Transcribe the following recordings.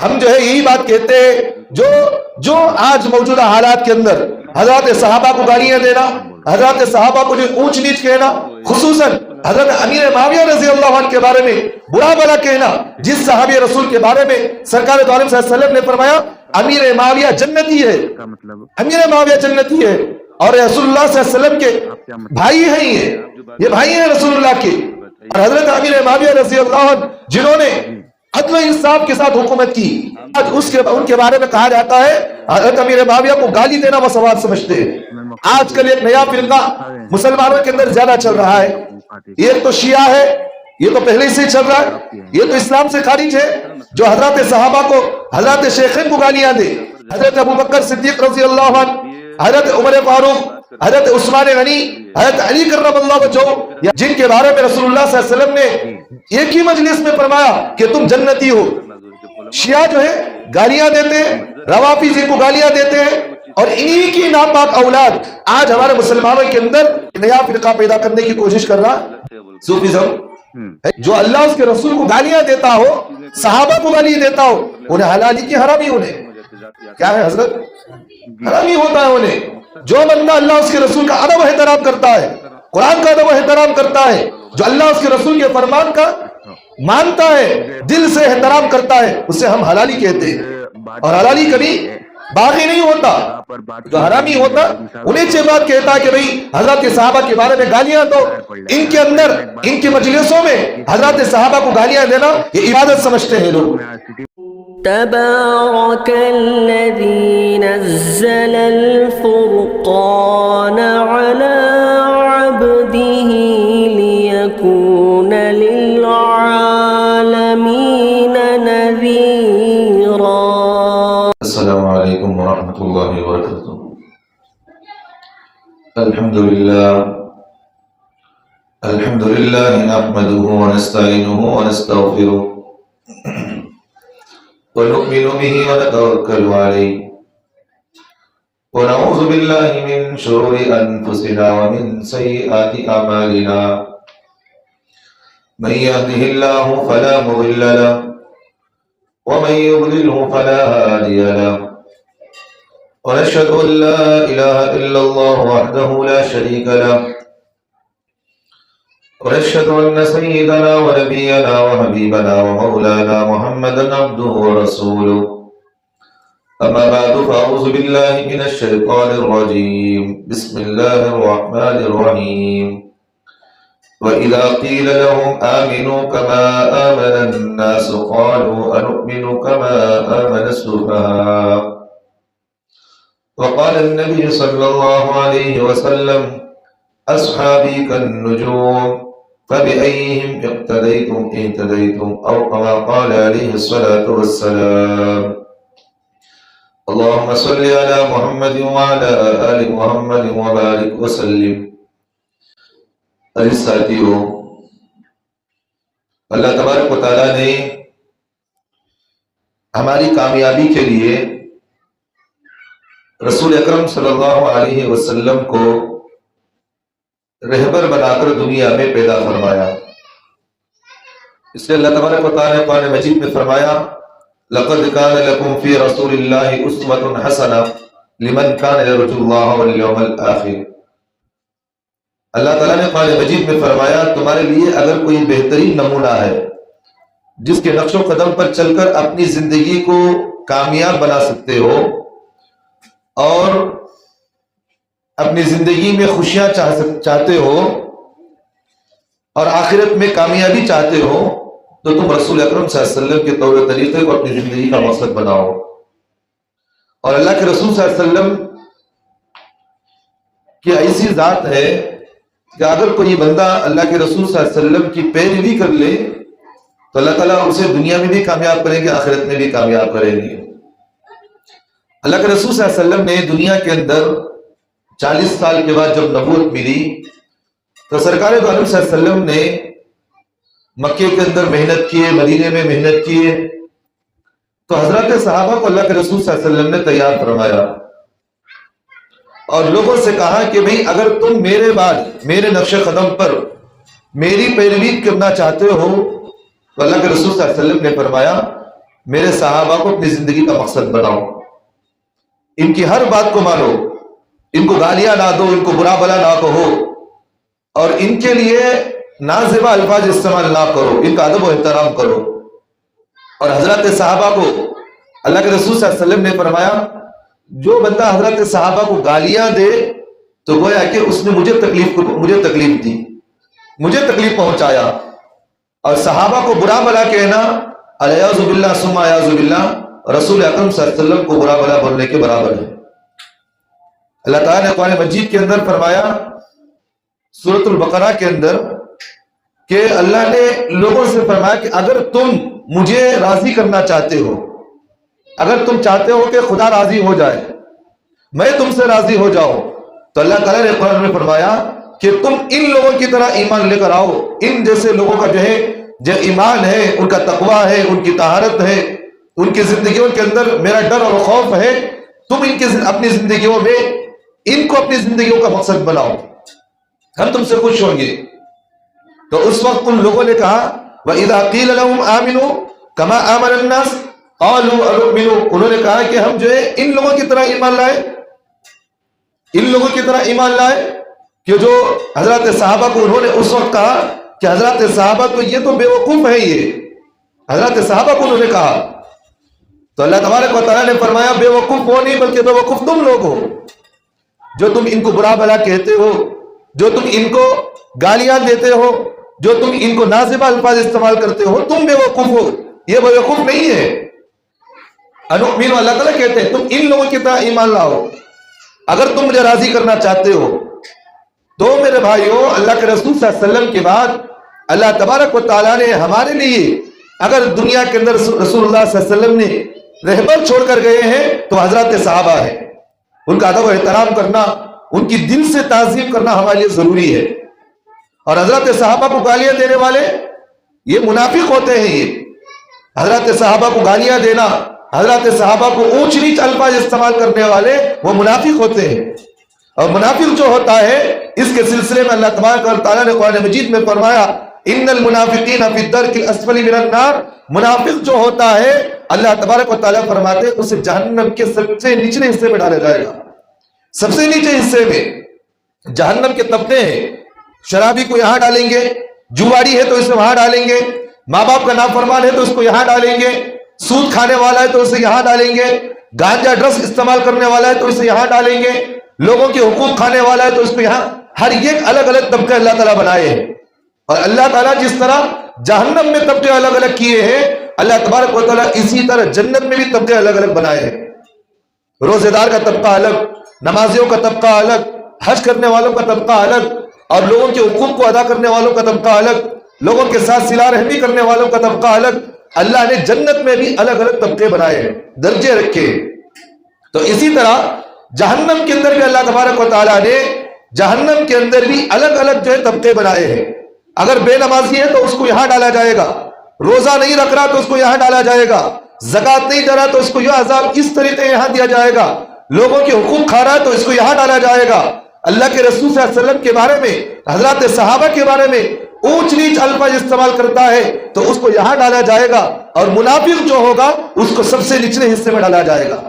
ہم جو ہے یہی بات کہتے ہیں، جو آج موجودہ حالات کے اندر حضرات صحابہ کو گالیاں دینا، حضرات صحابہ کو جو اونچ نیچ کہنا، خصوصاً حضرت امیر معاویہ رضی اللہ عنہ کے بارے میں برا بھلا کہنا، جس صحابی رسول کے بارے میں سرکار دو عالم صلی اللہ علیہ وسلم نے فرمایا امیر معاویہ جنتی ہے، امیر معاویہ جنتی ہے، اور رسول اللہ صلی اللہ علیہ وسلم کے بھائی ہیں، یہ بھائی ہیں رسول اللہ کے. اور حضرت امیر معاویہ رضی اللہ عنہ جنہوں نے عدل و انصاف کے ساتھ حکومت کی، آج ان کے بارے میں کہا جاتا ہے حضرت امیر معاویہ کو گالی دینا وہ ثواب سمجھتے ہیں. آج کل ایک نیا فرقہ مسلمانوں کے اندر زیادہ چل رہا ہے، یہ تو شیعہ ہے، یہ تو پہلے سے چل رہا ہے، یہ تو اسلام سے خارج ہے، جو حضرت صحابہ کو، حضرت شیخین کو گالیاں دے، حضرت ابوبکر صدیق رضی اللہ عنہ، حضرت عمر فاروق، حضرت عثمان غنی، حضرت علی کرم اللہ وجہہ، جن کے بارے میں رسول اللہ صلی اللہ علیہ وسلم نے ایک ہی مجلس میں فرمایا کہ تم جنتی ہو. شیعہ جو ہے گالیاں دیتے ہیں، روافضی کو گالیاں دیتے ہیں، اور انہی کی ناپاک اولاد آج ہمارے مسلمانوں کے اندر نیا فرقہ پیدا کرنے کی کوشش کر رہا صوفیزم. جو اللہ اس کے رسول کو گالیاں دیتا ہو، صحابہ کو گالی دیتا ہو، انہیں حلالی کی حرامی، انہیں کیا ہے حضرت حرامی ہوتا ہے. انہیں جو بندہ اللہ اس کے رسول کا ادب و احترام کرتا ہے، قرآن کا ادب و احترام کرتا ہے، جو اللہ اس کے رسول کے فرمان کا مانتا ہے، دل سے احترام کرتا ہے، اسے ہم حلالی کہتے ہیں. اور حلالی کبھی باغی نہیں ہوتا، جو حرامی ہوتا انہیں سے بات کہتا ہے کہ بھئی حضرت صحابہ کے بارے میں گالیاں دو. ان کے اندر، ان کے مجلسوں میں حضرت صحابہ کو گالیاں دینا یہ عبادت سمجھتے ہیں لوگ. تبارك الذي نزل الفرقان على عبده ليكون للعالمين نذيرا. السلام علیکم ورحمۃ اللہ وبرکاتہ. الحمد للہ نحمده ونستعینه ونستغفره ونؤمن به ونتوكل عليه ونعوذ بالله من شرور أنفسنا ومن سيئات أعمالنا. من يهده الله فلا مضل له ومن يضلله فلا هادي له. ونشهد أن لا إله إلا الله وحده لا شريك له. ونشهد أن سيدنا ونبينا وحبيبنا ومولانا محمدا عبده ورسوله. أما بعد فأعوذ بالله من الشيطان الرجيم. بسم الله الرحمن الرحيم. وإذا قيل لهم آمنوا كما آمن الناس قالوا أنؤمن كما آمن السفهاء. وقال النبي صلى الله عليه وسلم أصحابي كالنجوم فبأيهم اقتديتم اهتديتم أو كما قال عليه الصلاة والسلام. اللهم صل على محمد وعلى آل محمد وبارك وسلم. عزیز ساتھیو، اللہ تبارک و تعالیٰ نے ہماری کامیابی کے لیے رسول اکرم صلی اللہ علیہ وسلم کو رہبر بنا کر دنیا میں پیدا فرمایا. اس لیے اللہ تبارک و تعالیٰ نے قرآن مجید میں فرمایا لَقَدْ كَانَ لَكُمْ فِي رَسُولِ اللَّهِ أُسْوَةٌ حَسَنَةٌ لِمَنْ كَانَ يَرْجُو اللَّهَ وَالْيَوْمَ الْآخِرَ. اللہ تعالیٰ نے قرآن مجید میں فرمایا تمہارے لیے اگر کوئی بہترین نمونہ ہے جس کے نقش و قدم پر چل کر اپنی زندگی کو کامیاب بنا سکتے ہو اور اپنی زندگی میں خوشیاں چاہتے ہو اور آخرت میں کامیابی چاہتے ہو تو تم رسول اکرم صلی اللہ علیہ وسلم کے طور طریقے کو اپنی زندگی کا مقصد بناؤ. اور اللہ کے رسول صلی اللہ علیہ وسلم کی ایسی ذات ہے کہ اگر کوئی بندہ اللہ کے رسول صلی اللہ علیہ وسلم کی پیروی کر لے تو اللہ تعالیٰ اسے دنیا میں بھی کامیاب کریں گے، آخرت میں بھی کامیاب کریں گے. اللہ کے رسول صلی اللہ علیہ وسلم نے دنیا کے اندر 40 سال کے بعد جب نبوت ملی تو سرکار دو عالم صلی اللہ علیہ وسلم نے مکے کے اندر محنت کیے، مدینے میں محنت کیے، تو حضرات صحابہ کو اللہ کے رسول صلی اللہ علیہ وسلم نے تیار فرمایا اور لوگوں سے کہا کہ بھئی اگر تم میرے بعد میرے نقش قدم پر میری پیروی کرنا چاہتے ہو تو اللہ کے رسول صلی اللہ علیہ وسلم نے فرمایا میرے صحابہ کو اپنی زندگی کا مقصد بناؤ، ان کی ہر بات کو مانو، ان کو گالیاں نہ دو، ان کو برا بلا نہ کہو، اور ان کے لیے نازیبا الفاظ استعمال نہ کرو، ان کا ادب و احترام کرو۔ اور حضرت صحابہ کو اللہ کے رسول صلی اللہ علیہ وسلم نے فرمایا جو بندہ حضرت صحابہ کو گالیاں دے تو گویا کہ اس نے مجھے تکلیف دی، مجھے تکلیف پہنچایا، اور صحابہ کو برا بلا کہنا الیاذ باللہ ثم اعوذ باللہ رسول اکرم صلی اللہ علیہ وسلم کو برا بلا بولنے کے برابر ہے۔ اللہ تعالیٰ نے قرآن مجید کے اندر فرمایا سورۃ البقرہ کے اندر کہ اللہ نے لوگوں سے فرمایا کہ اگر تم مجھے راضی کرنا چاہتے ہو، اگر تم چاہتے ہو کہ خدا راضی ہو جائے، میں تم سے راضی ہو جاؤں، تو اللہ تعالیٰ نے قرآن میں فرمایا کہ تم ان لوگوں کی طرح ایمان لے کر آؤ، ان جیسے لوگوں کا جو ایمان ہے، ان کا تقویٰ ہے، ان کی طہارت ہے، ان کی زندگیوں کے اندر میرا ڈر اور خوف ہے، تم ان کی اپنی زندگیوں میں ان کو اپنی زندگیوں کا مقصد بناؤ، ہم تم سے خوش ہوں گے۔ تو اس وقت ان لوگوں نے کہا وَإِذَا قِيلَ لَهُمْ آمِنُوا كَمَا آمَنَ النَّاسِ قَالُوا أَنُؤْمِنُ، انہوں نے کہا کہ ہم جو ہے ان لوگوں کی طرح ایمان لائے، ان لوگوں کی طرح ایمان لائے کہ جو حضرت صحابہ کو انہوں نے اس وقت کہا کہ حضرت صحابہ تو یہ تو بے وقوف ہے، یہ حضرت صحابہ کو انہوں نے کہا، تو اللہ تبارک و تعالیٰ نے فرمایا بے وقوف وہ نہیں بلکہ بے وقوف تم لوگ ہو، جو تم ان کو برا بلا کہتے ہو، جو تم ان کو گالیاں دیتے ہو، جو تم ان کو نازیبا الفاظ استعمال کرتے ہو، تم بے وقوف ہو، یہ بے وقوف نہیں ہے۔ انؤمن، اللہ تعالیٰ کہتے ہیں تم ان لوگوں کی طرح ایمان لاؤ، اگر تم مجھے راضی کرنا چاہتے ہو۔ تو میرے بھائیوں، اللہ کے رسول صلی اللہ علیہ وسلم کے بعد اللہ تبارک و تعالیٰ نے ہمارے لیے اگر دنیا کے اندر رسول اللہ صلی اللہ علیہ وسلم نے رہبر چھوڑ کر گئے ہیں تو حضرت صحابہ ہیں، ان کا ادب و احترام کرنا، ان کی دل سے تعظیم کرنا ہمارے لیے ضروری ہے۔ اور حضرت صحابہ کو گالیاں دینے والے یہ منافق ہوتے ہیں، یہ حضرت صحابہ کو گالیاں دینا، حضرت صحابہ کو اونچ نیچ الفاظ استعمال کرنے والے وہ منافق ہوتے ہیں۔ اور منافق جو ہوتا ہے اس کے سلسلے میں اللہ تبارک و تعالیٰ نے قرآن مجید میں فرمایا ان المنافقین فی الدرک الاسفل من النار، منافق جو ہوتا ہے اللہ تبارک و تعالیٰ فرماتے ہیں اسے جہنم کے سب سے نچلے حصے میں ڈالا جائے گا، سب سے نیچے حصے میں۔ جہنم کے طبقے ہیں، شرابی کو یہاں ڈالیں گے، جواری ہے تو اسے وہاں ڈالیں گے، ماں باپ کا نافرمان ہے تو اس کو یہاں ڈالیں گے، سود کھانے والا ہے تو اسے یہاں ڈالیں گے، گانجا ڈرگس استعمال کرنے والا ہے تو اسے یہاں ڈالیں گے، لوگوں کے حقوق کھانے والا ہے تو اس کو یہاں، ہر ایک الگ الگ طبقے اللہ تعالیٰ بنائے ہیں۔ اور اللہ تعالیٰ جس طرح جہنم میں طبقے الگ الگ کیے ہیں، اللہ تبارک و تعالیٰ اسی طرح جنت میں بھی طبقے الگ الگ بنائے ہیں۔ روزے دار کا طبقہ الگ، نمازیوں کا طبقہ الگ، حج کرنے والوں کا طبقہ الگ، اور لوگوں کے حقوق کو ادا کرنے والوں کا طبقہ الگ، لوگوں کے ساتھ صلہ رحمی کرنے والوں کا طبقہ الگ۔ اللہ نے جنت میں بھی الگ الگ طبقے بنائے ہیں، درجے رکھے۔ تو اسی طرح جہنم کے اندر بھی اللہ تبارک و تعالیٰ نے جہنم کے اندر بھی الگ الگ جو ہے طبقے بنائے ہیں۔ اگر بے نمازی ہے تو اس کو یہاں ڈالا جائے گا، روزہ نہیں رکھ رہا تو اس کو یہاں ڈالا جائے گا، زکوٰۃ نہیں دے رہا تو اس کو یہ عذاب اس طریقے یہاں دیا جائے گا، لوگوں کے حقوق کھا رہا ہے تو اس کو یہاں ڈالا جائے گا۔ اللہ کے رسول صلی اللہ علیہ وسلم کے بارے میں، حضرات صحابہ کے بارے میں اونچ نیچ الفاظ استعمال کرتا ہے تو اس کو یہاں ڈالا جائے گا، اور منافق جو ہوگا اس کو سب سے نچلے حصے میں ڈالا جائے گا۔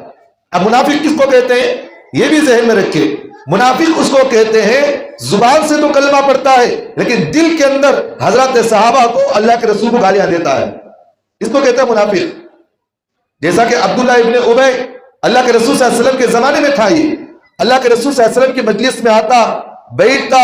اب منافق کس کو کہتے ہیں یہ بھی ذہن میں رکھے۔ منافق اس کو کہتے ہیں زبان سے تو کلمہ پڑھتا ہے لیکن دل کے اندر حضرت صحابہ کو، اللہ کے رسول کو گالیاں دیتا ہے، اس کو کہتے ہیں منافق۔ جیسا کہ عبداللہ ابن ابی اللہ کے رسول صلی اللہ علیہ وسلم کے زمانے میں تھا، یہ اللہ کے رسول صلی اللہ علیہ وسلم کی مجلس میں آتا، بیٹھتا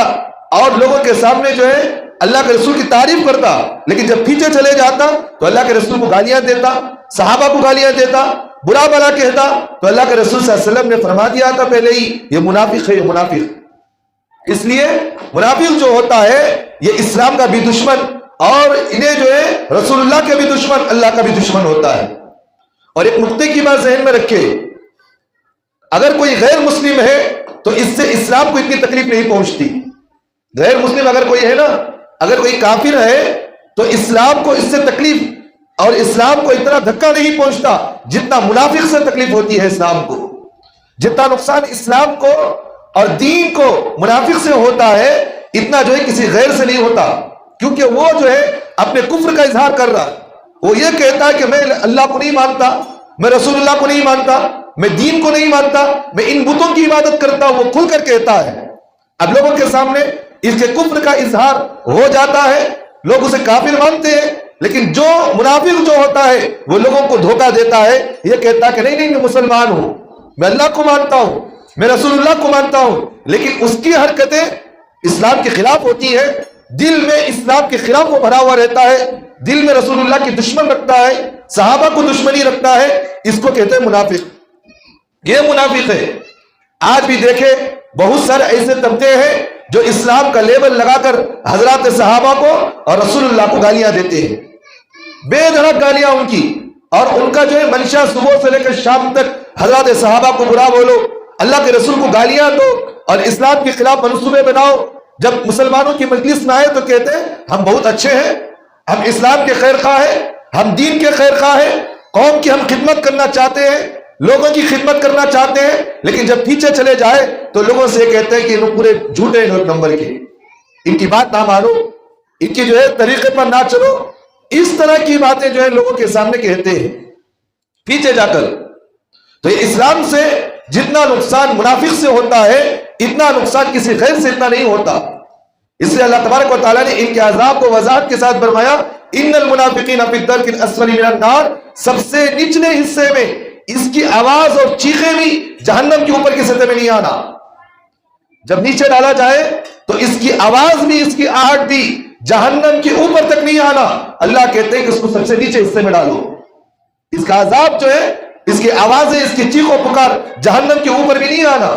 اور لوگوں کے سامنے جو ہے اللہ کے رسول کی تعریف کرتا، لیکن جب پیچھے چلے جاتا تو اللہ کے رسول کو گالیاں دیتا، صحابہ کو گالیاں دیتا، برا بلا کہتا۔ تو اللہ کے رسول صلی اللہ علیہ وسلم نے فرما دیا تھا پہلے ہی یہ منافق ہے، یہ منافق۔ اس لیے منافق جو ہوتا ہے یہ اسلام کا بھی دشمن، اور انہیں جو ہے رسول اللہ کے بھی دشمن، اللہ کا بھی دشمن ہوتا ہے۔ اور ایک نقطے کی بات ذہن میں رکھے، اگر کوئی غیر مسلم ہے تو اس سے اسلام کو اتنی تکلیف نہیں پہنچتی۔ غیر مسلم اگر کوئی ہے نا، اگر کوئی کافر ہے تو اسلام کو اس سے تکلیف اور اسلام کو اتنا دھکا نہیں پہنچتا جتنا منافق سے تکلیف ہوتی ہے اسلام کو۔ جتنا نقصان اسلام کو اور دین کو منافق سے ہوتا ہے اتنا جو ہے کسی غیر سے نہیں ہوتا، کیونکہ وہ جو ہے اپنے کفر کا اظہار کر رہا، وہ یہ کہتا ہے کہ میں اللہ کو نہیں مانتا، میں رسول اللہ کو نہیں مانتا، میں دین کو نہیں مانتا، میں ان بتوں کی عبادت کرتا ہوں، وہ کھل کر کہتا ہے۔ اب لوگوں کے سامنے اس کے کفر کا اظہار ہو جاتا ہے، لوگ اسے کافر مانتے ہیں، لیکن جو منافق جو ہوتا ہے وہ لوگوں کو دھوکہ دیتا ہے، یہ کہتا ہے کہ نہیں نہیں میں مسلمان ہوں، میں اللہ کو مانتا ہوں، میں رسول اللہ کو مانتا ہوں، لیکن اس کی حرکتیں اسلام کے خلاف ہوتی ہیں، دل میں اسلام کے خلاف وہ بھرا ہوا رہتا ہے، دل میں رسول اللہ کی دشمن رکھتا ہے، صحابہ کو دشمنی رکھتا ہے، اس کو کہتے ہیں منافق۔ یہ منافق ہے۔ آج بھی دیکھیں بہت سارے ایسے طبقے ہیں جو اسلام کا لیبل لگا کر حضرات صحابہ کو اور رسول اللہ کو گالیاں دیتے ہیں، بے دھڑک گالیاں ان کی، اور ان کا جو ہے منشا صبح سے لے کر شام تک حضرات صحابہ کو برا بولو، اللہ کے رسول کو گالیاں دو اور اسلام کے خلاف منصوبے بناؤ۔ جب مسلمانوں کی مجلس نہ آئے تو کہتے ہیں ہم بہت اچھے ہیں، ہم اسلام کے خیر خواہ ہیں، ہم دین کے خیر خواہ ہیں، قوم کی ہم خدمت کرنا چاہتے ہیں، لوگوں کی خدمت کرنا چاہتے ہیں، لیکن جب پیچھے چلے جائے تو لوگوں سے کہتے ہیں کہ انہوں پورے جھوٹے ہیں، ایک نمبر کے، ان کی بات نہ مانو، ان کی جو ہے طریقے پر نہ چلو، اس طرح کی باتیں جو ہے لوگوں کے سامنے کہتے ہیں پیچھے جا کر۔ تو یہ اسلام سے جتنا نقصان منافق سے ہوتا ہے اتنا نقصان کسی غیر سے اتنا نہیں ہوتا۔ اس لیے اللہ تبارک و تعالیٰ نے ان کے عذاب کو وضاحت کے ساتھ فرمایا، ان المنافقین فی الدرک الاسفل من النار، سب سے نچلے حصے میں اس کی آواز اور چیخیں بھی جہنم کے اوپر کی سطح میں نہیں آنا۔ جب نیچے ڈالا جائے تو اس کی آواز بھی، اس کی آہٹ بھی جہنم کے اوپر تک نہیں آنا۔ اللہ کہتے ہیں کہ اس کو سب سے نیچے حصے میں ڈالو، اس کا عذاب جو ہے، اس کی آوازیں، اس کی چیخ و پکار جہنم کے اوپر بھی نہیں آنا۔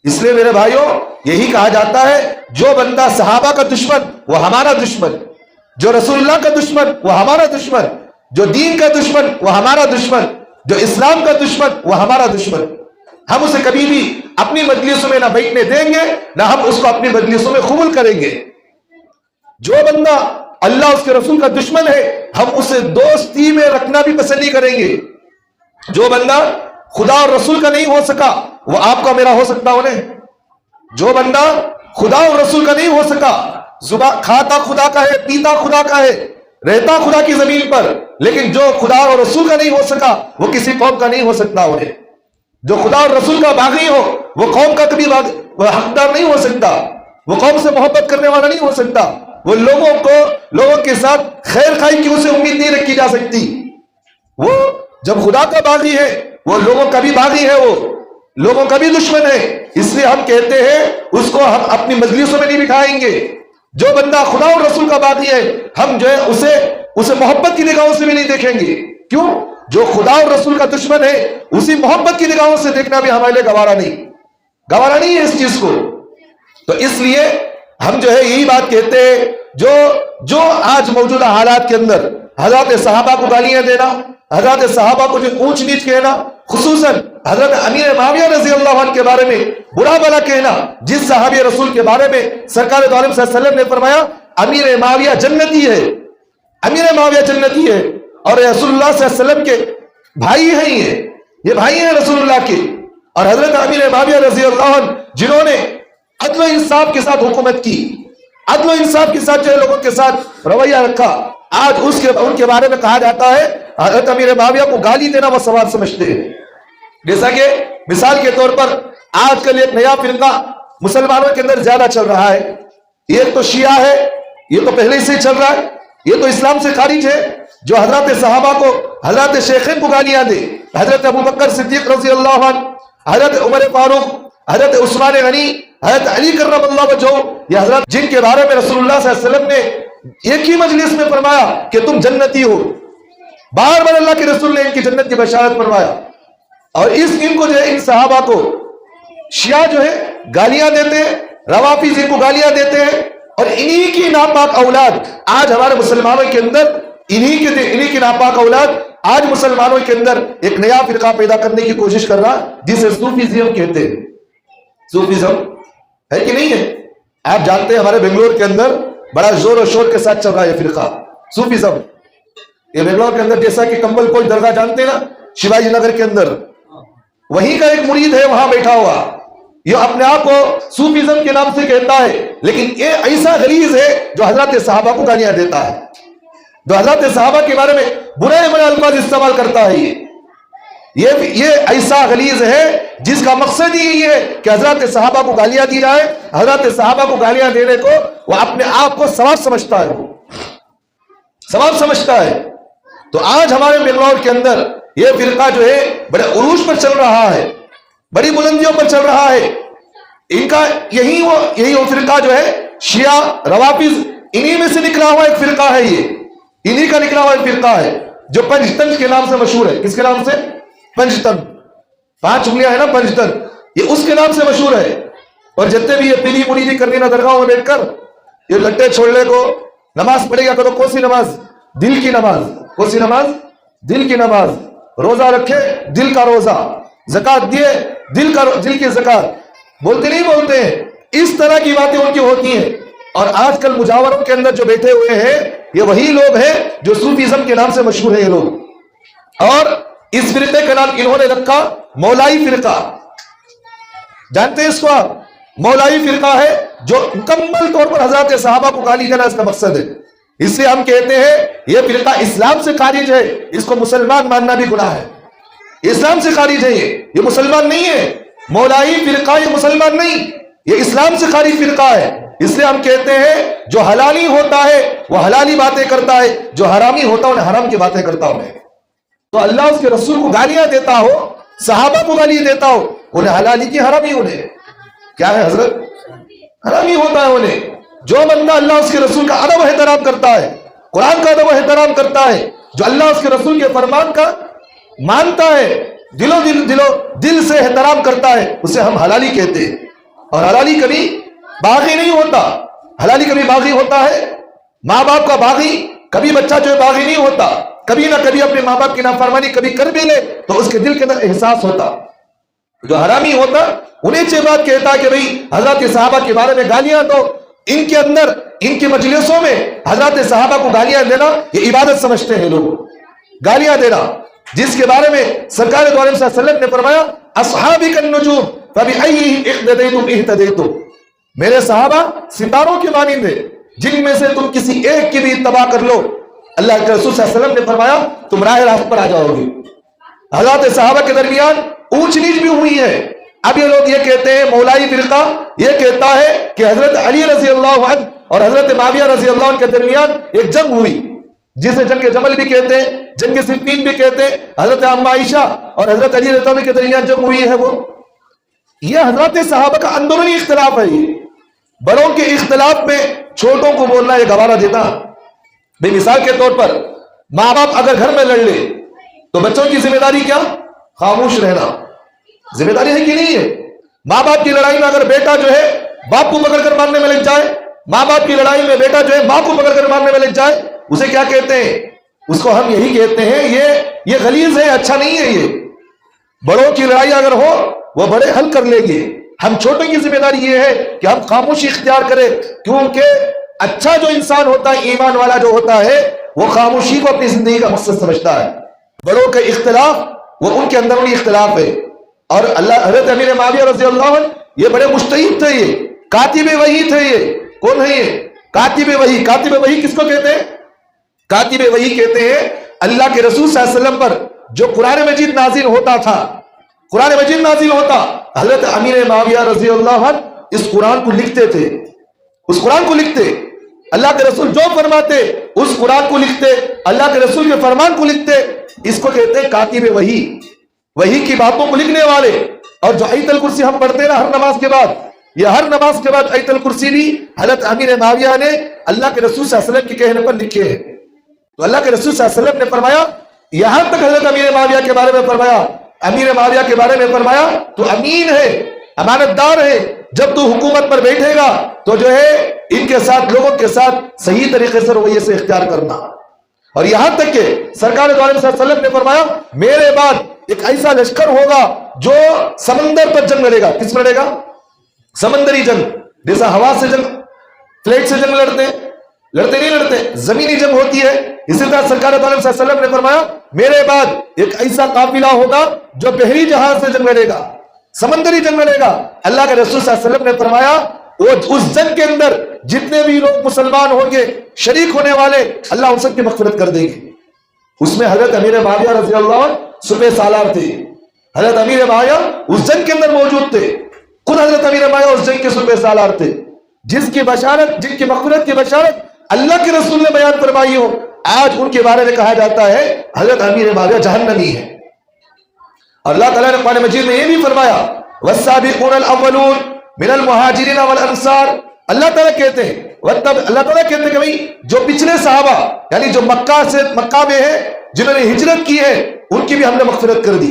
اس لیے میرے بھائیوں یہی کہا جاتا ہے جو بندہ صحابہ کا دشمن وہ ہمارا دشمن، جو رسول اللہ کا دشمن وہ ہمارا دشمن، جو دین کا دشمن وہ ہمارا دشمن، جو اسلام کا دشمن وہ ہمارا دشمن۔ ہم اسے کبھی بھی اپنی مجلسوں میں نہ بیٹھنے دیں گے، نہ ہم اس کو اپنی مجلسوں میں قبول کریں گے۔ جو بندہ اللہ اس کے رسول کا دشمن ہے ہم اسے دوستی میں رکھنا بھی پسند نہیں کریں گے۔ جو بندہ خدا اور رسول کا نہیں ہو سکا وہ آپ کا میرا ہو سکتا انہیں۔ جو بندہ خدا اور رسول کا نہیں ہو سکا، زبان کھاتا خدا کا ہے، پیتا خدا کا ہے، رہتا خدا کی زمین پر، لیکن جو خدا اور رسول کا نہیں ہو سکا وہ کسی قوم کا نہیں ہو سکتا انہیں۔ جو خدا اور رسول کا باغی ہو وہ قوم کا کبھی وہ حقدار نہیں ہو سکتا، وہ قوم سے محبت کرنے والا نہیں ہو سکتا، وہ لوگوں کے ساتھ خیر خواہی کی اسے امید نہیں رکھی جا سکتی۔ وہ جب خدا کا باغی ہے وہ لوگوں کا بھی باغی ہے، وہ لوگوں کا بھی دشمن ہے، اس لیے ہم کہتے ہیں اس کو ہم اپنی مجلسوں میں نہیں بٹھائیں گے۔ جو بندہ خدا اور رسول کا باغی ہے ہم جو ہے اسے محبت کی نگاہوں سے بھی نہیں دیکھیں گے۔ کیوں؟ جو خدا اور رسول کا دشمن ہے اسی محبت کی نگاہوں سے دیکھنا بھی ہمارے لیے گوارا نہیں ہے اس چیز کو۔ تو اس لیے ہم جو ہے یہی بات کہتے ہیں، جو آج موجودہ حالات کے اندر حضرات صحابہ کو گالیاں دینا، حضرات صحابہ کو جو اونچ نیچ کہنا، خصوصاً حضرت امیر معاویہ رضی اللہ عنہ کے بارے میں برا بھلا کہنا، جس صحابی رسول کے بارے میں سرکار دو عالم صلی اللہ علیہ وسلم نے فرمایا امیر معاویہ جنتی ہے، امیر معاویہ جنتی ہے، اور رسول اللہ صلی اللہ علیہ وسلم کے بھائی ہیں، یہ بھائی ہیں رسول اللہ کے۔ اور حضرت امیر معاویہ رضی اللہ عنہ جنہوں نے عدل و انصاف کے ساتھ حکومت کی، عدل و انصاف کے ساتھ جو لوگوں کے ساتھ رویہ رکھا، آج ان کے بارے میں کہا جاتا ہے حضرت امیر معاویہ کو گالی دینا وہ ثواب سمجھتے ہیں۔ جیسا کہ مثال کے طور پر آج کل ایک نیا فرقہ مسلمانوں کے اندر زیادہ چل رہا ہے، یہ تو شیعہ ہے، یہ تو پہلے سے چل رہا ہے، یہ تو اسلام سے خارج ہے، جو حضرات صحابہ کو، حضرات شیخین کو گالیاں دے، حضرت ابوبکر صدیق رضی اللہ عنہ، حضرت عمر فاروق، حضرت عثمان غنی، حضرت علی کرم اللہ وجہہ، یہ حضرت جن کے بارے میں رسول اللہ صلی اللہ علیہ وسلم نے ایک ہی مجلس میں فرمایا کہ تم جنتی ہو، بار بار اللہ کے رسول نے ان کی جنت کی بشارت فرمایا، اور ان کو جو ہے ان صحابہ کو شیعہ جو ہے گالیاں دیتے ہیں، روافض ان کو گالیاں دیتے ہیں، اور انہی کی ناپاک اولاد آج ہمارے مسلمانوں کے اندر، انہی کی ناپاک اولاد آج مسلمانوں کے اندر ایک نیا فرقہ پیدا کرنے کی کوشش کر رہا جسے صوفیزم کہتے ہیں۔ صوفیزم ہے کہ نہیں ہے؟ آپ جانتے ہیں ہمارے بنگلور کے اندر بڑا زور و شور کے ساتھ چل رہا ہے یہ فرقہ صوفیزم۔ یہ بنگلور کے اندر جیسا کہ کمبل کوئی درگاہ جانتے ہیں نا، شیواجی نگر کے اندر، وہیں کا ایک مرید ہے وہاں بیٹھا ہوا، یہ اپنے آپ کو صوفیزم کے نام سے کہتا ہے، لیکن یہ ایسا غلیظ ہے جو حضرات صحابہ کو گالیاں دیتا ہے۔ جو حضرات صحابہ کے بارے میں برے برے الفاظ استعمال کرتا ہے، یہ ایسا غلیظ ہے جس کا مقصد ہی یہ ہے کہ حضرات صحابہ کو گالیاں دی جائے. حضرات صحابہ کو گالیاں دینے کو وہ اپنے آپ کو ثواب سمجھتا ہے، وہ ثواب سمجھتا ہے. تو آج ہمارے بنگلور کے اندر یہ فرقہ جو ہے بڑے عروج پر چل رہا ہے، بڑی بلندیوں پر چل رہا ہے. ان کا یہی وہ فرقہ جو ہے شیعہ روافظ، انہی میں سے نکلا ہوا ایک فرقہ ہے، یہ انہی کا نکلا ہوا ایک فرقہ ہے جو پنجتن کے نام سے مشہور ہے. کس کے نام سے؟ پنجتن. 5 انگلیاں ہے نا پنجتن، یہ اس کے نام سے مشہور ہے. اور جتنے بھی یہ پیلی مریدی کرنی نا درگاہوں میں بیٹھ کر یہ لٹے چھوڑنے کو نماز پڑھے گا، کرو کوسی نماز، دل کی نماز. کوسی نماز دل کی نماز. روزہ رکھے دل کا روزہ، زکات دیے دل کی زکات. بولتے نہیں بولتے ہیں، اس طرح کی باتیں ان کی ہوتی ہیں. اور آج کل مجاوروں کے اندر جو بیٹھے ہوئے ہیں یہ وہی لوگ ہیں جو صوفیزم کے نام سے مشہور ہیں یہ لوگ. اور اس فرقے کا نام انہوں نے رکھا مولائی فرقہ. جانتے ہیں اس کو آپ؟ مولائی فرقہ ہے جو مکمل طور پر حضرات صحابہ کو گالی دینا اس کا مقصد ہے. اس سے ہم کہتے ہیں یہ فرقہ اسلام سے خارج ہے، اس کو مسلمان ماننا بھی گناہ ہے. اسلام سے خارج ہے، یہ مسلمان نہیں ہے. مولائی فرقہ یہ مسلمان نہیں، یہ اسلام سے خارج فرقہ ہے. اس لیے ہم کہتے ہیں جو حلالی ہوتا ہے وہ حلالی باتیں کرتا ہے، جو حرامی ہوتا ہے انہیں حرام کی باتیں کرتا ہے. تو اللہ اس کے رسول کو گالیاں دیتا ہو، صحابہ کو گالی دیتا ہو، انہیں حلالی کی حرامی انہیں کیا ہے حضرت؟ حرامی ہوتا ہے انہیں. جو بندہ اللہ اس کے رسول کا ادب و احترام کرتا ہے، قرآن کا ادب و احترام کرتا ہے، جو اللہ اس کے رسول کے فرمان کا مانتا ہے، دل سے احترام کرتا ہے، اسے ہم حلالی کہتے ہیں. اور حلالی کبھی باغی نہیں ہوتا. حلالی کبھی باغی ہوتا ہے؟ ماں باپ کا باغی کبھی بچہ جو ہے باغی نہیں ہوتا. کبھی نہ کبھی اپنے ماں باپ کی نافرمانی کبھی کر بھی لے تو اس کے دل کے اندر احساس ہوتا. جو حرامی ہوتا انہیں سے بات کہتا کہ بھئی حضرات صحابہ کے بارے میں گالیاں دو. ان کے اندر ان کی مجلسوں میں حضرات صحابہ کو گالیاں دینا یہ عبادت سمجھتے ہیں لوگ. گالیاں دینا جس کے بارے میں سرکار دو عالم صلی اللہ علیہ وسلم نے فرمایا اصحابی النجوم فبأیہم اقتدیتم اہتدیتم. میرے صحابہ ستاروں کے مانند ہیں، جن میں سے تم کسی ایک کی بھی اتباع کر لو اللہ کے رسول صلی اللہ علیہ وسلم نے فرمایا تم راہ راست پر آ جاؤ گے. حضرات صحابہ کے درمیان اونچ نیچ بھی ہوئی ہے. اب یہ لوگ یہ کہتے ہیں مولائی فرقہ یہ کہتا ہے کہ حضرت علی رضی اللہ عنہ اور حضرت معاویہ رضی اللہ عنہ کے درمیان ایک جنگ ہوئی جسے جنگ جمل بھی کہتے ہیں، جنگ صفین بھی کہتے ہیں. حضرت ام عائشہ اور حضرت علی رضی اللہ عنہ کے درمیان جنگ ہوئی ہے. وہ یہ حضرات صحابہ کا اندرونی اختلاف ہے. یہ بڑوں کے اختلاف میں چھوٹوں کو بولنا یہ گوارا دیتا. بے مثال کے طور پر ماں باپ اگر گھر میں لڑ لے تو بچوں کی ذمہ داری کیا؟ خاموش رہنا. ذمہ داری ہے کہ نہیں ہے؟ ماں باپ کی لڑائی میں اگر بیٹا جو ہے باپ کو پکڑ کر مارنے میں لگ جائے، ماں باپ کی لڑائی میں بیٹا جو ہے ماں کو پکڑ کر مارنے میں لگ جائے، اسے کیا کہتے ہیں؟ اس کو ہم یہی کہتے ہیں یہ غلیظ ہے، اچھا نہیں ہے. یہ بڑوں کی لڑائی اگر ہو وہ بڑے حل کر لیں گے. ہم چھوٹوں کی ذمہ داری یہ ہے کہ ہم خاموشی اختیار کریں، کیونکہ اچھا جو انسان ہوتا ہے، ایمان والا جو ہوتا ہے، وہ خاموشی کو اپنی زندگی کا مقصد سمجھتا ہے. بڑوں کا اختلاف وہ ان کے اندرونی اختلاف ہے. اور اللہ حضرت امیر معاویہ رضی اللہ عنہ یہ بڑے مجتہد تھے، یہ کاتب وحی تھے. یہ کون ہے؟ یہ کاتب وحی. کاتب وحی کس کو کہتے ہیں؟ کاتب وحی کہتے ہیں اللہ کے رسول صلی اللہ علیہ وسلم پر جو قرآن مجید نازل ہوتا تھا، قرآن مجید نازل ہوتا، حضرت امیر معاویہ رضی اللہ عنہ اس قرآن کو لکھتے تھے. اس قرآن کو لکھتے، اللہ کے رسول جو فرماتے اس قرآن کو لکھتے، اللہ کے رسول کے فرمان کو لکھتے. اس کو کہتے ہیں کاتب وحی. وحی کی باتوں کو لکھنے والے. اور جو آیت الکرسی ہم پڑھتے ہیں نا ہر نماز کے بعد، یہ ہر نماز کے بعد آیت الکرسی بھی حضرت امیر معاویہ نے اللہ کے رسول صلی اللہ علیہ وسلم کے کہنے پر لکھے ہیں. تو اللہ کے رسول صلی اللہ علیہ وسلم نے فرمایا، یہاں تک حضرت امیر معاویہ کے بارے میں فرمایا، امیر معاویہ کے بارے میں فرمایا تو امین ہے، امانت دار ہے. جب تو حکومت پر بیٹھے گا تو جو ہے ان کے ساتھ، لوگوں کے ساتھ صحیح طریقے سے رویے سے اختیار کرنا. اور یہاں تک کہ سرکار دو عالم صلی اللہ علیہ وسلم نے فرمایا میرے بعد ایک ایسا لشکر ہوگا جو سمندر پر جنگ لڑے گا. کس پر لڑے گا؟ سمندری جنگ. جیسا ہوا سے جنگ، فلیٹ سے جنگ لڑتے نہیں لڑتے، زمینی جنگ ہوتی ہے. اسی طرح سرکار دو عالم صلی اللہ علیہ وسلم نے فرمایا میرے بعد ایک ایسا قافلہ ہوگا جو بحری جہاز سے جنگ لڑے گا، سمندری جنگ لڑے گا. اللہ کے رسول صلی اللہ علیہ وسلم نے فرمایا وہ اس جنگ کے اندر جتنے بھی لوگ مسلمان ہوں گے شریک ہونے والے اللہ ان سب کی مغفرت کر دیں گے۔ اس میں حضرت امیر معاویہ رضی اللہ عنہ سپہ سالار تھے۔ حضرت امیر معاویہ اس جنگ کے اندر موجود تھے، خود حضرت امیر معاویہ اس جنگ کے سپہ سالار تھے، جس کی بشارت، جن کی مغفرت کی بشارت اللہ کے رسول نے بیان فرمائی ہو، آج ان کے بارے میں کہا جاتا ہے حضرت امیر معاویہ جہنمی ہے۔ اور اللہ تعالیٰ نے قرآن مجید میں یہ بھی فرمایا والسابقون الاولون من المہاجرین والانصار، اللہ تعالیٰ کہتے ہیں کہ بھئی جو پچھلے صحابہ یعنی جو مکہ میں ہے، جنہوں نے ہجرت کی ہے، ان کی بھی ہم نے مغفرت کر دی۔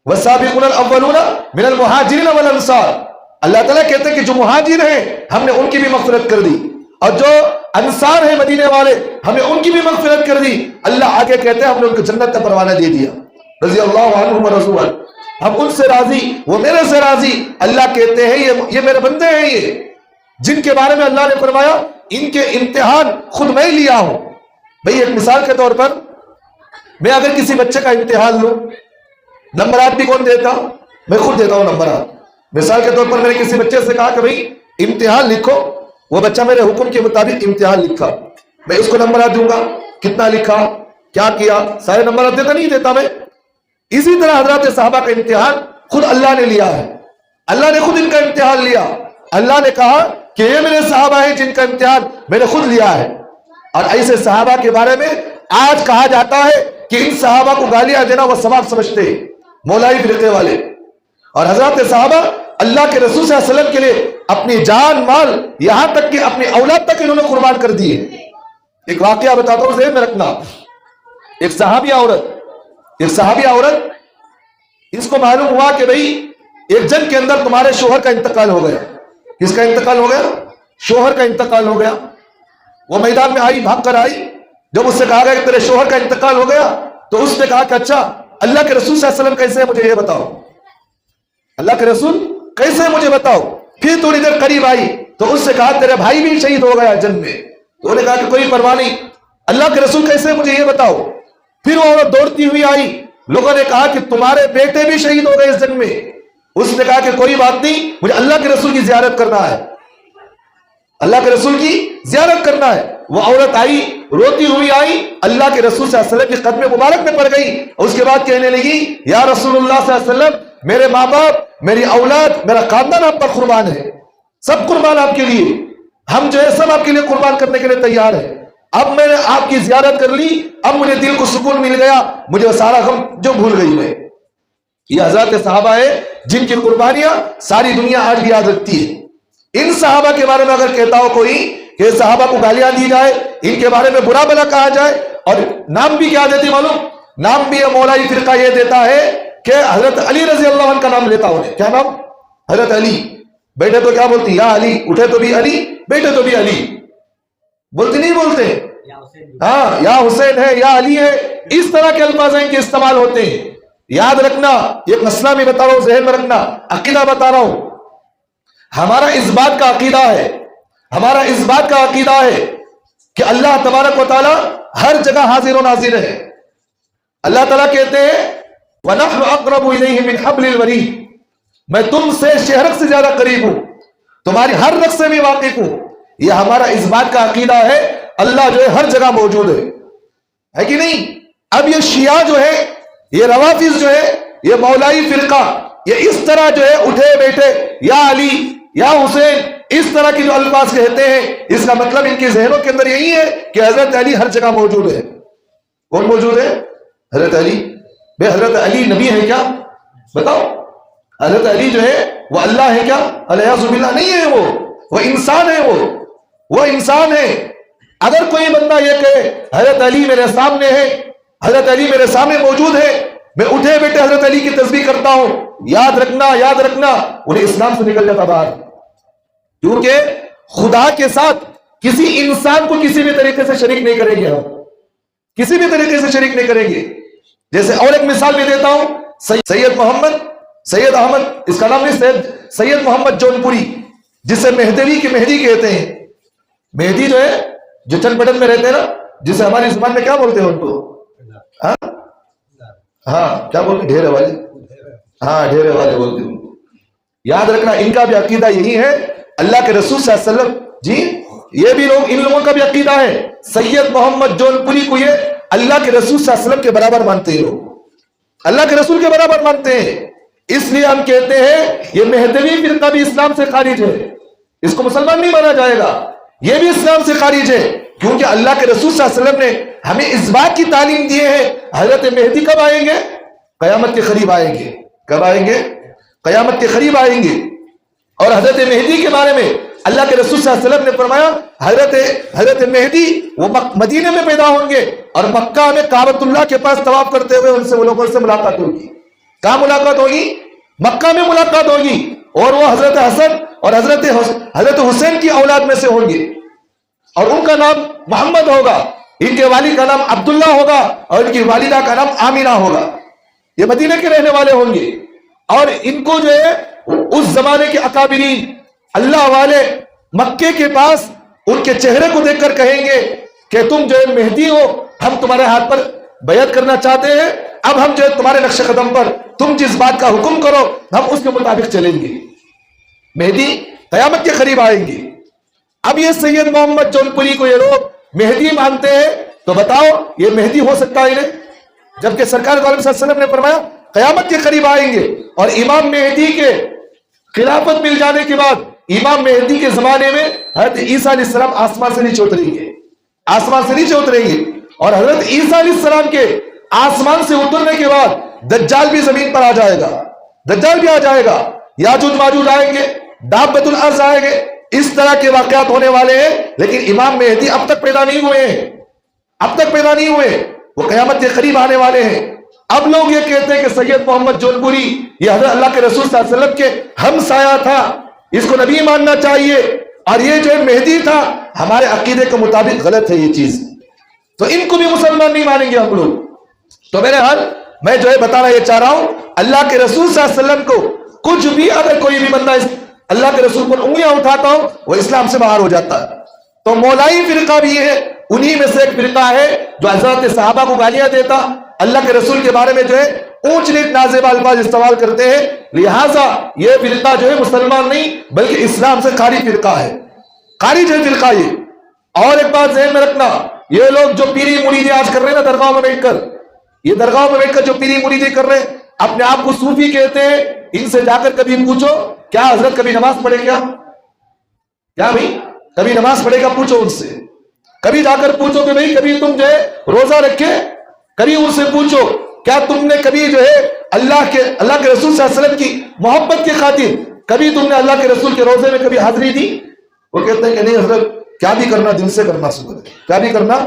والسابقون الاولون من المہاجرین والانصار، اللہ تعالیٰ کہتے ہیں کہ جو مہاجر ہیں ہم نے ان کی بھی مغفرت کر دی، اور جو انصار ہیں مدینے والے ہم نے ان کی بھی مغفرت کر دی۔ اللہ آگے کہتے ہیں ہم نے ان کو جنت کا پروانہ دے دیا، رضی اللہ عنہم ورضوا عنہ، ہم ان سے راضی وہ میرے سے راضی۔ اللہ کہتے ہیں یہ میرے بندے ہیں، یہ جن کے بارے میں اللہ نے فرمایا ان کے امتحان خود میں لیا ہوں۔ بھئی ایک مثال کے طور پر میں اگر کسی بچے کا امتحان لوں، نمبرات بھی کون دیتا؟ میں خود دیتا ہوں نمبرات۔ مثال کے طور پر میں نے کسی بچے سے کہا کہ بھئی امتحان لکھو، وہ بچہ میرے حکم کے مطابق امتحان لکھا، میں اس کو نمبرات دوں گا، کتنا لکھا، کیا کیا، سارے نمبرات دیتا نہیں دیتا میں۔ اسی طرح حضرات صحابہ کا امتحان خود اللہ نے لیا ہے، اللہ نے خود ان کا امتحان لیا۔ اللہ نے کہا کہ یہ میرے صحابہ ہیں جن کا امتحان میں نے خود لیا ہے۔ اور ایسے صحابہ کے بارے میں آج کہا جاتا ہے کہ ان صحابہ کو گالیاں دینا وہ ثواب سمجھتے ہیں، مولائی فرقے والے۔ اور حضرات صحابہ اللہ کے رسول صلی اللہ علیہ وسلم کے لیے اپنی جان مال یہاں تک کہ اپنی اولاد تک انہوں نے قربان کر دی ہے۔ ایک واقعہ بتاتا ہوں، ذہن میں رکھنا۔ ایک صحابیہ عورت اس کو معلوم ہوا کہ بھئی ایک جنگ کے اندر تمہارے شوہر کا انتقال ہو گیا۔ کس کا انتقال ہو گیا؟ شوہر کا انتقال ہو گیا۔ وہ میدان میں آئی، بھاگ کر آئی۔ جب اس سے کہا گیا کہ تیرے شوہر کا انتقال ہو گیا تو اس نے کہا کہ اچھا اللہ کے رسول صلی اللہ علیہ وسلم کیسے ہے مجھے یہ بتاؤ، اللہ کے رسول کیسے مجھے بتاؤ۔ پھر تھوڑی دیر قریب آئی تو اس سے کہا تیرے بھائی بھی شہید ہو گیا جنگ میں۔ تو انہوں نے کہا کہ کوئی پرواہ نہیں، اللہ کے رسول کیسے مجھے یہ بتاؤ۔ پھر وہ عورت دوڑتی ہوئی آئی، لوگوں نے کہا کہ تمہارے بیٹے بھی شہید ہو گئے اس جنگ میں۔ اس نے کہا کہ کوئی بات نہیں، مجھے اللہ کے رسول کی زیارت کرنا ہے، اللہ کے رسول کی زیارت کرنا ہے۔ وہ عورت آئی، روتی ہوئی آئی، اللہ کے رسول صلی اللہ علیہ وسلم کے قدم مبارک میں پڑ گئی، اور اس کے بعد کہنے لگی یا رسول اللہ صلی اللہ علیہ وسلم، میرے ماں باپ، میری اولاد، میرا خاندان آپ پر قربان ہے، سب قربان آپ کے لیے، ہم جو ہے سب آپ کے لیے قربان کرنے کے لیے تیار ہیں۔ اب میں نے آپ کی زیارت کر لی، اب مجھے دل کو سکون مل گیا، مجھے سارا غم جو بھول گئی میں۔ یہ حضرات صحابہ ہے جن کی قربانیاں ساری دنیا آج بھی یاد رکھتی ہے۔ ان صحابہ کے بارے میں اگر کہتا ہو کوئی کہ صحابہ کو گالیاں دی جائے، ان کے بارے میں برا بھلا کہا جائے، اور نام بھی کیا دیتی معلوم؟ نام بھی مولائی فرقہ یہ دیتا ہے کہ حضرت علی رضی اللہ عنہ کا نام لیتا انہیں۔ کیا نام؟ حضرت علی۔ بیٹے تو کیا بولتی؟ یا علی۔ اٹھے تو بھی علی، بیٹے تو بھی علی، بولتے نہیں بولتے؟ ہاں، یا حسین ہے، یا علی ہے، اس طرح کے الفاظ ہیں کہ استعمال ہوتے ہیں۔ یاد رکھنا، ایک مسئلہ میں بتا رہا ہوں، ذہن میں رکھنا، عقیدہ بتا رہا ہوں۔ ہمارا اس بات کا عقیدہ ہے کہ اللہ تبارک و تعالی ہر جگہ حاضر و ناظر ہے۔ اللہ تعالیٰ کہتے ہیں وَنَحْنُ أَقْرَبُ إِلَيْهِ مِنْ حَبْلِ الْوَرِيدِ، میں تم سے شہرک سے زیادہ قریب ہوں، تمہاری ہر رگ سے بھی واقف ہوں۔ یہ ہمارا اس بات کا عقیدہ ہے، اللہ جو ہے ہر جگہ موجود ہے کہ نہیں؟ اب یہ شیعہ جو ہے، یہ روافض جو ہے، یہ مولائی فرقہ، یہ اس طرح جو ہے اٹھے بیٹھے یا علی یا حسین اس طرح کے جو الفاظ کہتے ہیں، اس کا مطلب ان کے ذہنوں کے اندر یہی ہے کہ حضرت علی ہر جگہ موجود ہے۔ کون موجود ہے؟ حضرت علی۔ بے حضرت علی نبی ہے کیا؟ بتاؤ۔ حضرت علی جو ہے وہ اللہ ہے کیا؟ الیاذ باللہ نہیں ہے، وہ انسان ہے، وہ انسان ہے۔ اگر کوئی بندہ یہ کہے حضرت علی میرے سامنے ہے، حضرت علی میرے سامنے موجود ہے، میں اٹھے بیٹھے حضرت علی کی تسبیح کرتا ہوں، یاد رکھنا انہیں اسلام سے نکل جاتا باہر، کیونکہ خدا کے ساتھ کسی انسان کو کسی بھی طریقے سے شریک نہیں کریں گے، ہم کسی بھی طریقے سے شریک نہیں کریں گے۔ جیسے اور ایک مثال بھی دیتا ہوں، سید احمد، اس کا نام نہیں، سید محمد جونپوری، جسے مہدوی کی مہدی کہتے ہیں۔ مہدی جو ہے، جو چند بٹن میں رہتے ہیں نا، جسے ہماری زبان میں کیا بولتے ہیں ان کو؟ ہاں کیا بولتے؟ ڈھیرے والے، ہاں ڈھیرے والے بولتے ہیں۔ یاد رکھنا ان کا بھی عقیدہ یہی ہے، اللہ کے رسول صلی اللہ علیہ وسلم جی یہ بھی لوگ، ان لوگوں کا بھی عقیدہ ہے سید محمد جونپوری کو یہ اللہ کے رسول صلی اللہ علیہ وسلم کے برابر مانتے ہیں، لوگ اللہ کے رسول کے برابر مانتے ہیں۔ اس لیے ہم کہتے ہیں یہ مہدوی فرقہ بھی اسلام سے خارج ہے، اس کو مسلمان نہیں مانا جائے گا، یہ بھی اسلام سے خارج ہے، کیونکہ اللہ کے رسول صلی اللہ علیہ وسلم نے ہمیں اس بات کی تعلیم دی ہے حضرت مہدی کب آئیں گے؟ قیامت کے قریب آئیں گے۔ کب آئیں گے؟ قیامت کے قریب آئیں گے۔ اور حضرت مہدی کے بارے میں اللہ کے رسول صلی اللہ علیہ وسلم نے فرمایا حضرت مہدی وہ مدینے میں پیدا ہوں گے اور مکہ میں کعبۃ اللہ کے پاس طواف کرتے ہوئے ان سے وہ لوگوں سے ملاقات ہوگی۔ کہاں ملاقات ہوگی؟ مکہ میں ملاقات ہوگی، اور وہ حضرت حسن اور حضرت حسین کی اولاد میں سے ہوں گے، اور ان کا نام محمد ہوگا، ان کے والد کا نام عبداللہ ہوگا اور ان کی والدہ کا نام آمینہ ہوگا۔ یہ مدینے کے رہنے والے ہوں گے، اور ان کو جو ہے اس زمانے کے اکابرین اللہ والے مکے کے پاس ان کے چہرے کو دیکھ کر کہیں گے کہ تم جو ہے مہدی ہو، ہم تمہارے ہاتھ پر بیعت کرنا چاہتے ہیں، اب ہم جو ہے تمہارے نقش قدم پر تم جس بات کا حکم کرو ہم اس کے مطابق چلیں گے۔ مہدی قیامت کے قریب آئیں گے۔ اب یہ سید محمد جونپوری کو یہ لوگ مہدی مانتے ہیں، تو بتاؤ یہ مہدی ہو سکتا ہے انہیں؟ جبکہ سرکار عالم صلی اللہ علیہ وسلم نے فرمایا قیامت کے قریب آئیں گے، اور امام مہدی کے خلافت مل جانے کے بعد امام مہدی کے زمانے میں حضرت عیسیٰ علیہ السلام آسمان سے نیچے اتریں گے، آسمان سے نیچے اتریں گے، اور حضرت عیسیٰ علیہ السلام کے آسمان سے اترنے کے بعد دجال بھی زمین پر آ جائے گا، دجال بھی آ جائے گا، یاجوج ماجوج آئیں گے، دابۃ الارض آئیں گے، اس طرح کے واقعات ہونے والے ہیں، لیکن امام مہدی اب تک پیدا نہیں ہوئے ہیں، اب تک پیدا نہیں ہوئے، وہ قیامت کے قریب آنے والے ہیں۔ اب لوگ یہ کہتے ہیں کہ سید محمد جونپوری یہ حضرت اللہ کے رسول صلی اللہ علیہ وسلم کے ہمسایہ تھا، اس کو نبی ماننا چاہیے، اور یہ جو مہدی تھا ہمارے عقیدے کے مطابق غلط ہے یہ چیز، تو ان کو بھی مسلمان نہیں مانیں گے ہم لوگ۔ تو میرے حال میں جو ہے بتانا یہ چاہ رہا ہوں، اللہ کے رسول صلی اللہ علیہ وسلم کو کچھ بھی اگر کوئی بھی بندہ اللہ کے رسول پر انگلیاں اٹھاتا ہو وہ اسلام سے باہر ہو جاتا ہے۔ تو مولائی فرقہ بھی ہے، انہی میں سے ایک فرقہ ہے جو حضرات صحابہ کو گالیاں دیتا، اللہ کے رسول کے بارے میں جو ہے اونچ نیچ نازیبہ الفاظ استعمال کرتے ہیں، لہٰذا یہ فرقہ جو ہے مسلمان نہیں بلکہ اسلام سے خارج فرقہ ہے، خارج ہے فرقہ یہ۔ اور ایک بات ذہن میں رکھنا، یہ لوگ جو پیری مریدی آج کر رہے ہیں نا درگاہوں میں بیٹھ کر، یہ درگاہوں میں بیٹھ کر جو پیری مریدی کر رہے ہیں، اپنے آپ کو صوفی کہتے ہیں، ان سے جا کر کبھی پوچھو کیا حضرت کبھی نماز پڑھے کیا بھائی کبھی نماز پڑھے گا؟ پوچھو ان سے، کبھی جا کر پوچھو کہ بھائی کبھی تم جو ہے روزہ رکھے، کبھی ان سے پوچھو کیا تم نے کبھی جو ہے اللہ کے رسول صلی اللہ علیہ وسلم کی محبت کی خاطر کبھی تم نے اللہ کے رسول کے روزے میں کبھی حاضری دی؟ وہ کہتے ہیں کہ نہیں حضرت، کیا بھی کرنا دل سے کرنا، کیا بھی کرنا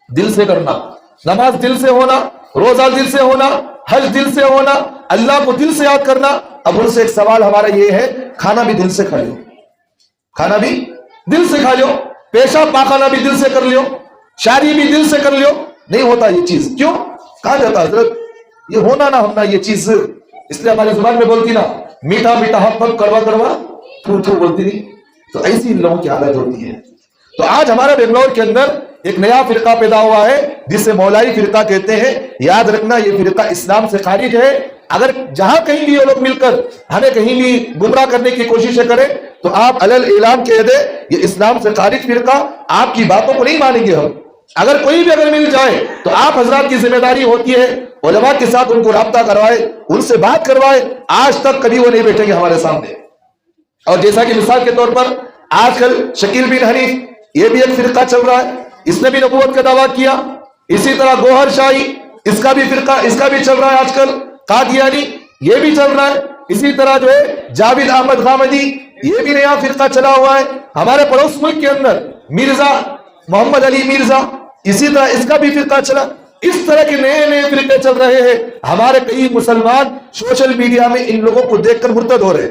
دل سے کرنا، نماز دل سے ہونا، روزہ دل سے ہونا، حج دل سے ہونا، اللہ کو دل سے یاد کرنا۔ اب ان سے ایک سوال ہمارا یہ ہے، کھانا بھی دل سے کھا لو، کھانا بھی دل سے کھا لو، پیشاب پاخانہ بھی دل سے کر لو، شادی بھی دل سے کر لو، نہیں ہوتا یہ چیز، کیوں کہا جاتا حضرت یہ ہونا نہ ہونا یہ چیز، اس لیے ہماری زبان میں بولتی نا میٹھا میٹھا حق حق کڑوا کڑوا تھو تھو بولتی نہیں، تو ایسی لوگوں کی عادت ہوتی ہے۔ تو آج ہمارا بنگلور کے اندر ایک نیا فرقہ پیدا ہوا ہے جسے مولائی فرقہ کہتے ہیں، یاد رکھنا یہ فرقہ اسلام سے خارج ہے۔ اگر جہاں کہیں بھی یہ لوگ مل کر ہمیں کہیں بھی گمراہ کرنے کی کوششیں کریں تو آپ علل اعلان کہہ دیں یہ اسلام سے خارج فرقہ، آپ کی باتوں کو نہیں مانیں گے ہم۔ اگر کوئی بھی اگر مل جائے تو آپ حضرات کی ذمہ داری ہوتی ہے علماء کے ساتھ ان کو رابطہ کروائے، ان سے بات کروائے، آج تک کبھی وہ نہیں بیٹھیں گے ہمارے سامنے۔ اور جیسا کہ مثال کے طور پر آج کل شکیل بن حنیف یہ بھی ایک فرقہ چل رہا ہے، اس نے بھی نبوت کا دعویٰ کیا، اسی طرح گوہر شاہی اس کا بھی فرقہ اس کا بھی چل رہا ہے، آج کل قادیانی یہ بھی چل رہا ہے، اسی طرح جو ہے جاوید احمد غامدی یہ بھی نیا فرقہ چلا ہوا ہے، ہمارے پڑوس ملک کے اندر مرزا محمد علی مرزا اسی طرح اس کا بھی فرقہ چلا۔ اس طرح کے نئے نئے فرقے چل رہے ہیں، ہمارے کئی مسلمان سوشل میڈیا میں ان لوگوں کو دیکھ کر مرتد ہو رہے،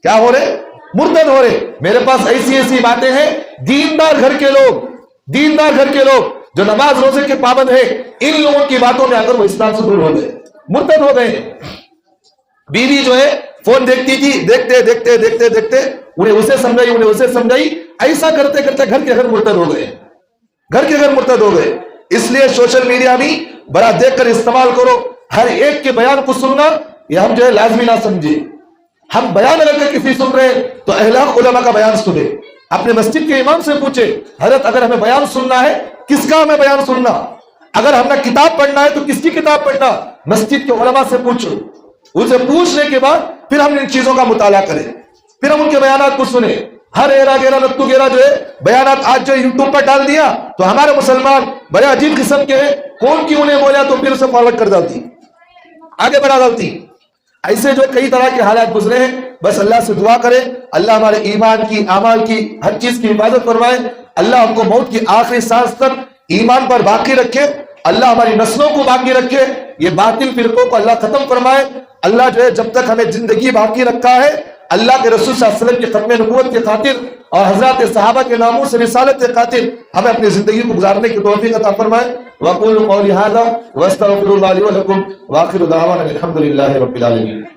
کیا ہو رہے؟ مرتد ہو رہے۔ میرے پاس ایسی ایسی باتیں ہیں، دیندار گھر کے لوگ جو نماز روزے کے پابند ہیں، ان لوگوں کی باتوں میں اگر وہ اسلام سے دور ہو گئے، مرتد ہو گئے۔ بیوی جو ہے فون دیکھتی تھی، دیکھتے دیکھتے دیکھتے دیکھتے انہیں اسے سمجھائی، ایسا کرتے کرتے گھر کے گھر مرتد ہو گئے۔ اس لیے سوشل میڈیا بھی بڑا دیکھ کر استعمال کرو، ہر ایک کے بیان کو سننا یہ ہم جو ہے لازمی نہ سمجھے۔ ہم بیان اگر کسی سن رہے ہیں تو اہل حق علماء کا بیان سنیں، اپنے مسجد کے امام سے پوچھے حضرت اگر ہمیں بیان سننا ہے کس کا ہمیں بیان سننا، اگر ہمیں کتاب پڑھنا ہے تو کس کی کتاب پڑھنا، مسجد کے علماء سے پوچھو. ان سے پوچھنے کے بعد پھر ہم ان چیزوں کا مطالعہ کریں، پھر ہم ان کے بیانات کو سنیں. ہر ایرا گیرا لتو گیرا جو ہے بیانات آج جو یوٹیوب پر ڈال دیا تو ہمارے مسلمان بڑے عجیب قسم کے ہیں، کون کیوں نے بولا تو پھر اسے فارورڈ کر ڈالتی، آگے بڑھا ڈالتی. ایسے جو کئی طرح کے حالات گزرے ہیں. بس اللہ سے دعا کرے اللہ ہمارے ایمان کی، اعمال کی، ہر چیز کی حفاظت فرمائے. اللہ ہم کو موت کی آخری سانس تک ایمان پر باقی رکھے. اللہ ہماری نسلوں کو باقی رکھے. یہ باطل فرقوں کو اللہ ختم فرمائے. اللہ جو ہے جب تک ہمیں زندگی باقی رکھا ہے اللہ کے رسول صلی اللہ علیہ وسلم کی ختم نبوت کی خاطر اور حضرات صحابہ کے ناموں سے رسالت کی خاطر ہمیں اپنی زندگی کو گزارنے کی توفیق عطا فرمائے. وَقُولُوا قَوْلِي هَٰذَا وَأَسْتَغْفِرُ اللَّهَ لِي وَلَكُمْ وَآخِرُ دَعْوَانَا الْحَمْدُ لِلَّهِ رَبِّ الْعَالَمِينَ.